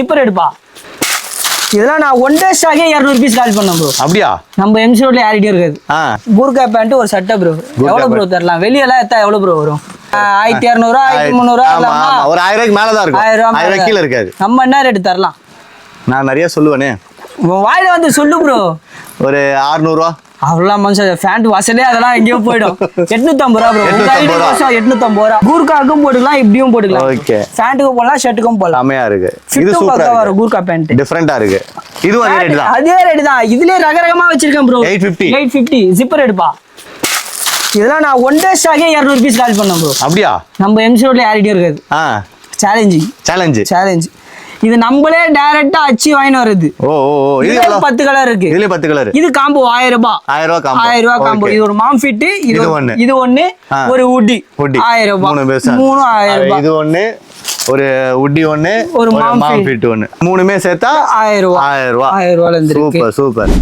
Zipper எடுப்பா. இதெல்லாம் நான் ஒன் டே ஸ்டாக்கே 200 பீஸ் கால் பண்ணேன் ப்ரோ. அப்படியா? நம்ம எம்சி ரோட்ல யாரிட்டே இருக்காது. கூர்கா பேண்ட் ஒரு சட்டை ப்ரோ. எவ்வளவு ப்ரோ தரலாம்? வெளியெல்லாம் எத்தா எவ்வளவு ப்ரோ வரும்? 1200 1300 ஒரு 1000 ரூபாய்க்கு மேல தான் இருக்கும். 1000 ரூபாய் கீழ இருக்காது. நம்ம என்ன ரேட் தரலாம்? நான் நிறைய சொல்லுவேனே. வாயில வந்து சொல்லு ப்ரோ. ஒரு 600 ரூபா. அவ்வளவு மனுஷன் ஃபேண்ட் வாசலே அதெல்லாம் எங்கேயோ போயிடும். 850 ரூபா ப்ரோ. 850 ரூபா. கூர்காக்கும் போட்டுக்கலாம், இப்படியும் போட்டுக்கலாம். ஓகே. ஃபேண்ட்டுக்கும் போடலாம், ஷர்ட்டுக்கும் போடலாம். செமையா இருக்கு. இது சூப்பரா வரும் கூர்கா பேண்ட். டிஃபரெண்டா இருக்கு. இதுவும் அதே ரேட் தான். அதே ரேட் தான். இதுலயே ரகரகமா வச்சிருக்கேன் ப்ரோ. 850 ஜிப்பர் எடுப்பா. இதெல்லாம் நான் ஒன் டே ஸ்டாக்கே 200 பீஸ் கால் பண்ணேன் ப்ரோ. அப்படியா? நம்ம எம்சி ரோட்ல யாரிட்டே இருக்காது. சேலஞ்ச். இது நம்மளே டைரக்டா அச்சி வாங்கிட்டு வருது. இது 10 கலர் இருக்கு. இதுல 10 கலர். இது காம்போ 1000 ரூபாய். 1000 ரூபாய் காம்போ. இது ஒரு மாம் ஃபிட், இது ஒண்ணு, ஒரு உட்டி 1000 ரூபாய். 3 1000 ரூபாய். இது ஒண்ணு, ஒரு உட்டி ஒண்ணு, ஒரு மாம் ஃபிட் ஒண்ணு. மூணுமே சேர்த்தா 1000 ரூபாய். 1000 ரூபாய். சூப்பர்.